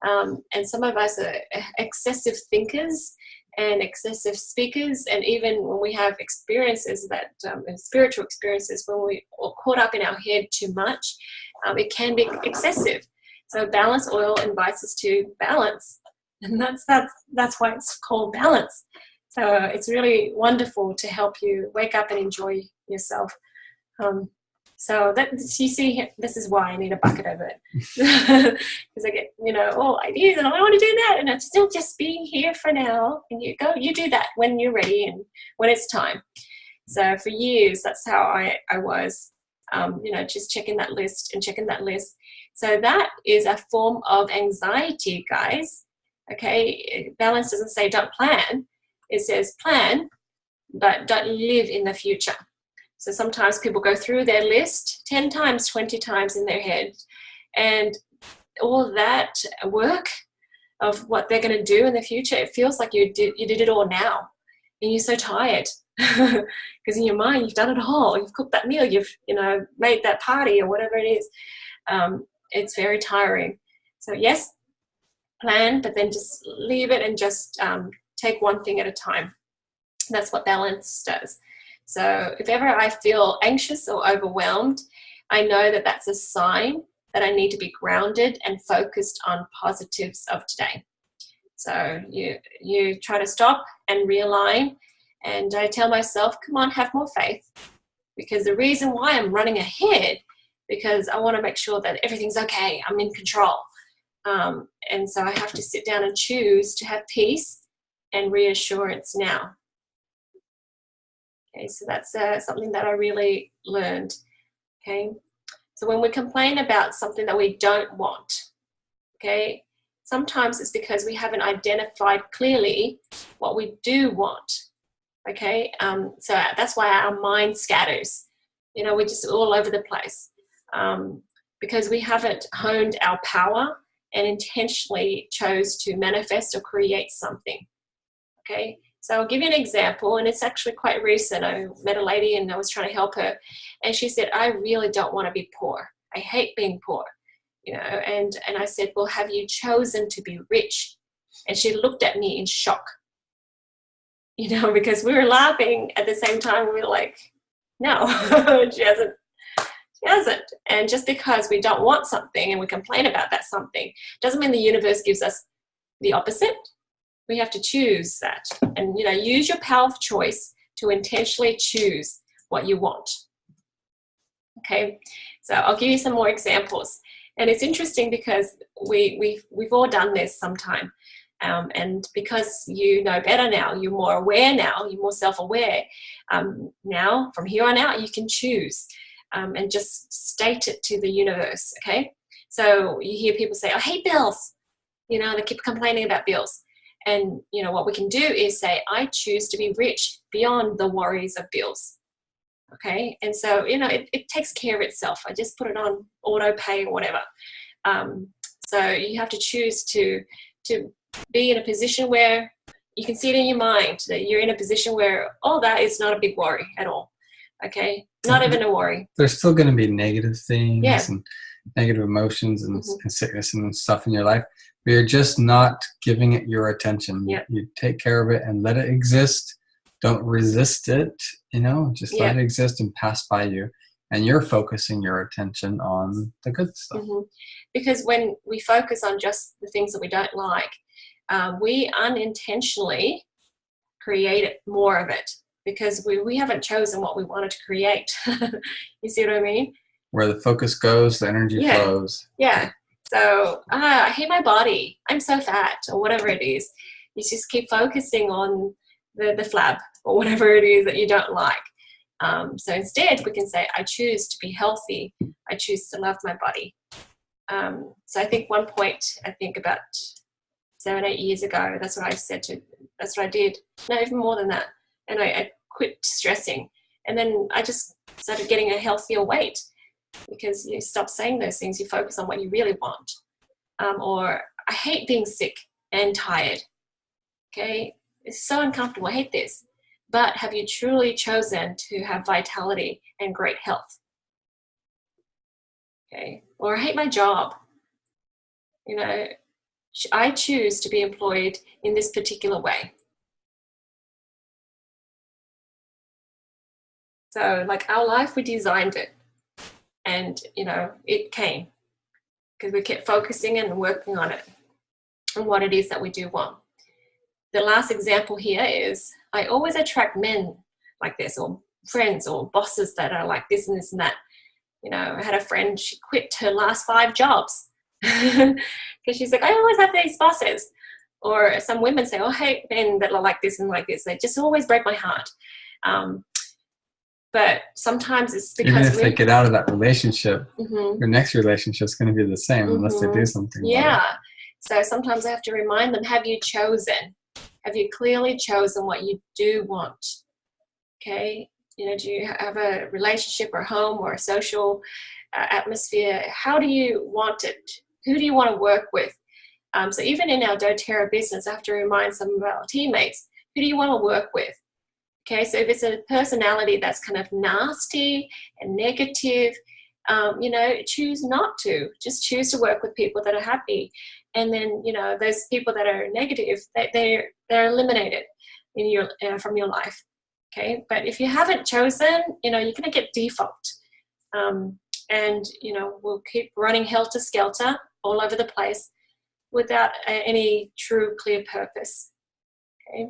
And some of us are excessive thinkers and excessive speakers, and even when we have experiences that spiritual experiences, when we are caught up in our head too much, it can be excessive. So balance oil invites us to balance, and that's why it's called balance. So it's really wonderful to help you wake up and enjoy yourself. So that, you see, this is why I need a bucket of it, because I get, all ideas and I want to do that, and it's still just being here for now. And you do that when you're ready and when it's time. So for years, that's how I was, just checking that list and checking that list. So that is a form of anxiety, guys. Okay, balance doesn't say don't plan. It says plan, but don't live in the future. So sometimes people go through their list 10 times, 20 times in their head, and all that work of what they're going to do in the future, it feels like you did it all now, and you're so tired because in your mind you've done it all. You've cooked that meal, you've made that party or whatever it is. It's very tiring. So yes, plan, but then just leave it and just take one thing at a time. That's what balance does. So if ever I feel anxious or overwhelmed, I know that that's a sign that I need to be grounded and focused on positives of today. So you try to stop and realign, and I tell myself, come on, have more faith, because the reason why I'm running ahead, because I want to make sure that everything's okay, I'm in control. And so I have to sit down and choose to have peace and reassurance now. Okay, so that's something that I really learned. Okay, so when we complain about something that we don't want, okay, sometimes it's because we haven't identified clearly what we do want. Okay, so that's why our mind scatters. We're just all over the place because we haven't honed our power and intentionally chose to manifest or create something. Okay. So I'll give you an example, and it's actually quite recent. I met a lady and I was trying to help her, and she said, I really don't want to be poor. I hate being poor, and I said, well, have you chosen to be rich? And she looked at me in shock, because we were laughing at the same time. We were like, no, she hasn't. And just because we don't want something and we complain about that something doesn't mean the universe gives us the opposite. We have to choose that, and use your power of choice to intentionally choose what you want. Okay, so I'll give you some more examples, and it's interesting because we've all done this sometime, and because you know better now, you're more aware now, you're more self-aware now. From here on out, you can choose and just state it to the universe. Okay, so you hear people say, "I hate bills," they keep complaining about bills. And, what we can do is say, I choose to be rich beyond the worries of bills. Okay. And so, it takes care of itself. I just put it on auto pay or whatever. So you have to choose to be in a position where you can see it in your mind that you're in a position where, that is not a big worry at all. Okay. Not even a worry. There's still going to be negative things and negative emotions and sickness and stuff in your life. But you're just not giving it your attention. Yeah. You take care of it and let it exist. Don't resist it, just let it exist and pass by you. And you're focusing your attention on the good stuff. Mm-hmm. Because when we focus on just the things that we don't like, we unintentionally create more of it because we haven't chosen what we wanted to create. You see what I mean? Where the focus goes, the energy flows. Yeah. So, I hate my body. I'm so fat, or whatever it is. You just keep focusing on the flab or whatever it is that you don't like. So instead, we can say, I choose to be healthy. I choose to love my body. So I think one point, I think about 7-8 years ago, that's what I did. No, even more than that. And I quit stressing. And then I just started getting a healthier weight because you stop saying those things. You focus on what you really want. Or I hate being sick and tired. Okay, it's so uncomfortable. I hate this. But have you truly chosen to have vitality and great health? Okay, or I hate my job. You know, I choose to be employed in this particular way. So like our life, we designed it, and you know, it came because we kept focusing and working on it and what it is that we do want. The last example here is I always attract men like this, or friends or bosses that are like this and this and that. You know, I had a friend, she quit her last 5 jobs because she's like, I always have these bosses. Or some women say, oh, I hate men that are like this and like this. They just always break my heart. But sometimes it's because even if they get out of that relationship, your next relationship is going to be the same unless they do something. Yeah. So sometimes I have to remind them, have you chosen? Have you clearly chosen what you do want? Okay. You know, do you have a relationship or home or a social atmosphere? How do you want it? Who do you want to work with? So even in our doTERRA business, I have to remind some of our teammates, who do you want to work with? Okay, so if it's a personality that's kind of nasty and negative, you know, choose not to. Just choose to work with people that are happy. And then, you know, those people that are negative, they're eliminated in your from your life. Okay, but if you haven't chosen, you know, you're going to get default. And, you know, we'll keep running helter-skelter all over the place without any true clear purpose. Okay,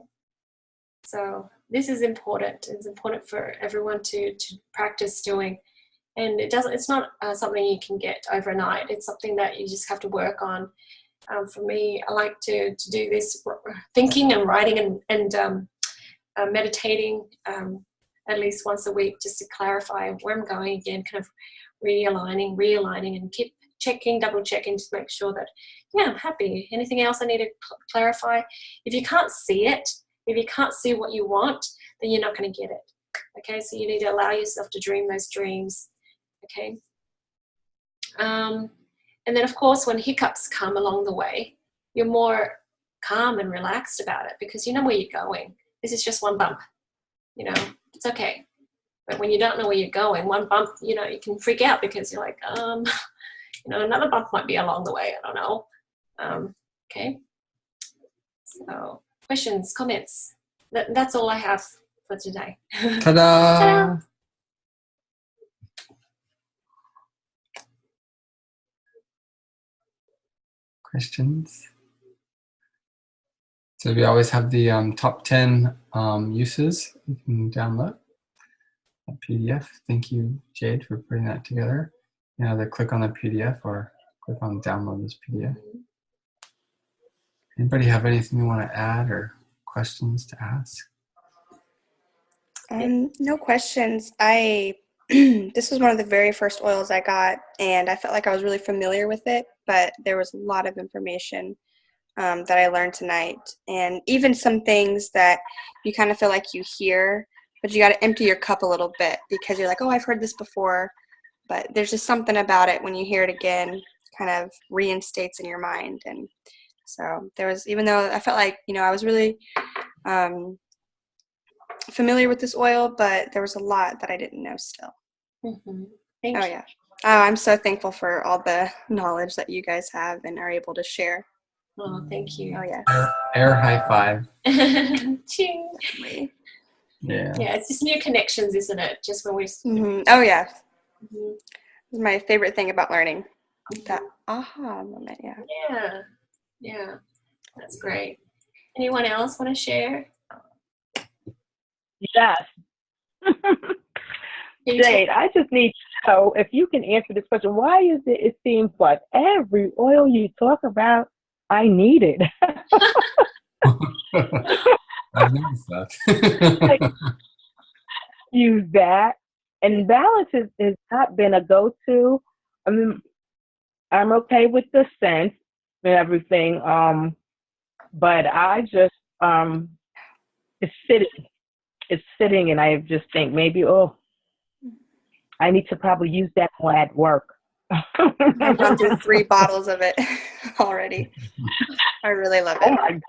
so this is important. It's important for everyone to practice doing, and it's not something you can get overnight. It's something that you just have to work on. For me, I like to do this thinking and writing and meditating at least once a week, just to clarify where I'm going again, kind of realigning, and keep checking, double checking to make sure that, yeah, I'm happy. Anything else I need to clarify? If you can't see it, if you can't see what you want, then you're not going to get it. Okay, so you need to allow yourself to dream those dreams. Okay. And then, of course, when hiccups come along the way, you're more calm and relaxed about it because you know where you're going. This is just one bump. You know, it's okay. But when you don't know where you're going, one bump, you know, you can freak out because you're like, you know, another bump might be along the way. I don't know. Okay. So, questions, comments? That's all I have for today. Ta-da! Ta-da! Questions? So we always have the top 10 uses you can download a PDF. Thank you, Jade, for putting that together. You know, either click on the PDF or click on download this PDF. Anybody have anything you want to add or questions to ask? No questions. This was one of the very first oils I got, and I felt like I was really familiar with it, but there was a lot of information that I learned tonight, and even some things that you kind of feel like you hear, but you got to empty your cup a little bit because you're like, oh, I've heard this before, but there's just something about it when you hear it again, kind of reinstates in your mind. And so there was, even though I felt like, you know, I was really familiar with this oil, but there was a lot that I didn't know still. Thank you. Yeah. Oh, I'm so thankful for all the knowledge that you guys have and are able to share. Oh, thank you. Oh, yeah. Air high five. Ching. Yeah. Yeah, it's just new connections, isn't it? Just when we. Oh, yeah. It's my favorite thing about learning. That aha moment, yeah. Yeah. Yeah. That's great. Anyone else want to share? Yes. Jade, I just need to know if you can answer this question. Why is it seems like every oil you talk about, I need it. I've noticed that. Use that. And balance has not been a go-to. I mean, I'm okay with the scent and everything, but I just, it's sitting, and I just think maybe, I need to probably use that more at work. I've gone through 3 bottles of it already. I really love it.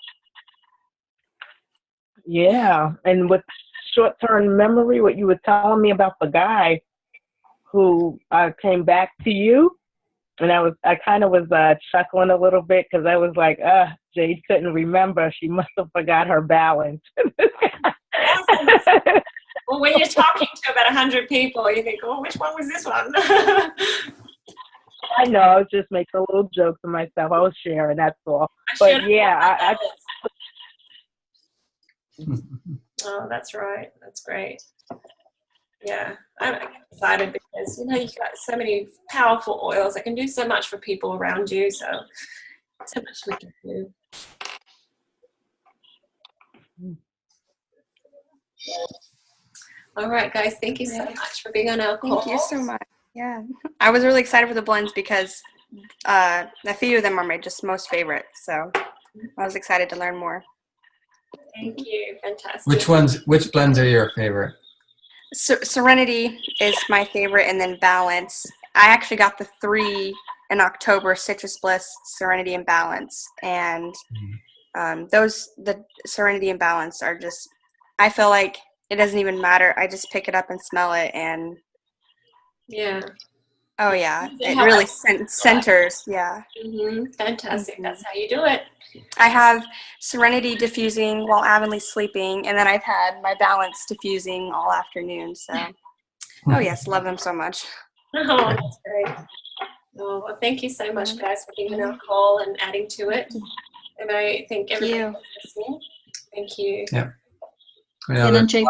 Yeah, and with short-term memory, what you were telling me about the guy who came back to you, and I kind of was chuckling a little bit because I was like, Jade couldn't remember. She must have forgot her balance. Well, when you're talking to about 100 people, you think, oh, which one was this one? I know, I was just making a little joke to myself. I was sharing, that's all. But yeah, Oh, that's right. That's great. Yeah, I'm excited because, you've got so many powerful oils that can do so much for people around you. So much we can do. All right, guys. Thank you so much for being on our call. Thank you so much. Yeah. I was really excited for the blends because a few of them are my just most favorite. So I was excited to learn more. Thank you. Fantastic. Which blends are your favorite? Serenity is my favorite, and then Balance. I actually got the 3 in October: Citrus Bliss, Serenity, and Balance. And the Serenity and Balance are just, I feel like it doesn't even matter. I just pick it up and smell it, and oh yeah, it really centers. Yeah. Fantastic. Mm-hmm. That's how you do it. I have Serenity diffusing while Avonlee's sleeping, and then I've had my Balance diffusing all afternoon. So, oh yes, love them so much. Oh, that's great. Oh, well, thank you so much, guys, for being on our call and adding to it. And I thank everybody for listening. Thank you. Yeah. And Jane,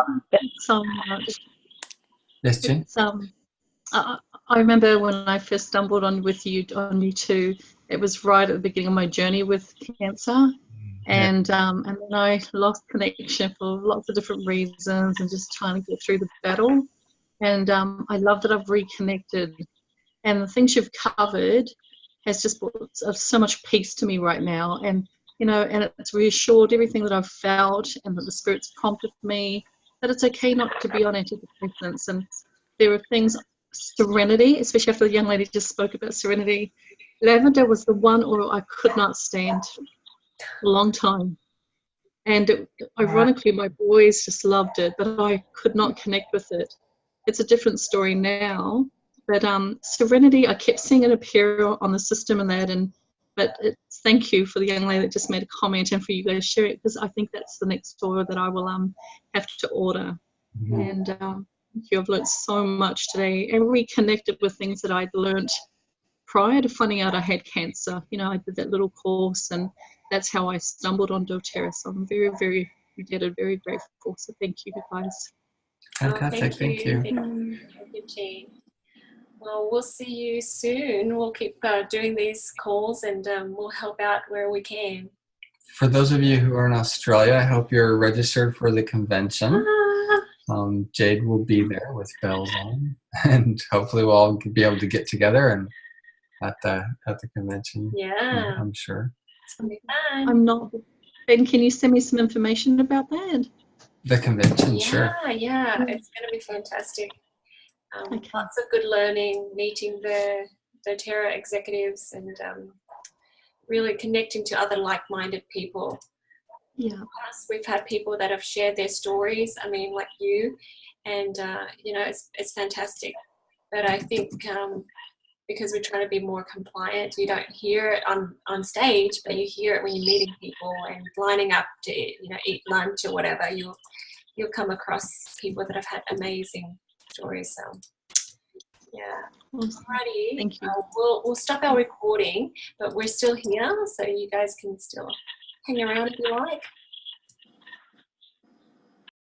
so much. Yes, Jane. I remember when I first stumbled on you two. It was right at the beginning of my journey with cancer, and then I lost connection for lots of different reasons, and just trying to get through the battle. And I love that I've reconnected, and the things you've covered has just brought so much peace to me right now. And and it's reassured everything that I've felt, and that the Spirit's prompted me that it's okay not to be on antidepressants, and there are things. Serenity, especially after the young lady just spoke about Serenity. Lavender was the one oil I could not stand for a long time. And ironically, my boys just loved it, but I could not connect with it. It's a different story now. But Serenity, I kept seeing it appear on the system and that. But thank you for the young lady that just made a comment, and for you guys sharing it, because I think that's the next oil that I will have to order. Mm-hmm. And I've learned so much today and reconnected with things that I'd learned prior to finding out I had cancer. I did that little course, and that's how I stumbled on doTERRA. So I'm very, very indebted, very grateful. So thank you, guys. Fantastic. Thank you. Thank you, Jane. Well, we'll see you soon. We'll keep doing these calls, and we'll help out where we can. For those of you who are in Australia, I hope you're registered for the convention. Jade will be there with bells on, and hopefully we'll all be able to get together and at the convention. Yeah, I'm sure. It's gonna be fun. I'm not. Ben, can you send me some information about that? The convention, sure. Yeah, it's gonna be fantastic. Lots of good learning, meeting the doTERRA executives, and really connecting to other like-minded people. Yeah. Plus, we've had people that have shared their stories. I mean, like you, and it's fantastic. But I think because we're trying to be more compliant, you don't hear it on stage, but you hear it when you're meeting people and lining up to eat lunch or whatever. You'll come across people that have had amazing stories. So yeah. Alrighty. Thank you. We'll stop our recording, but we're still here, so you guys can still hang around if you like.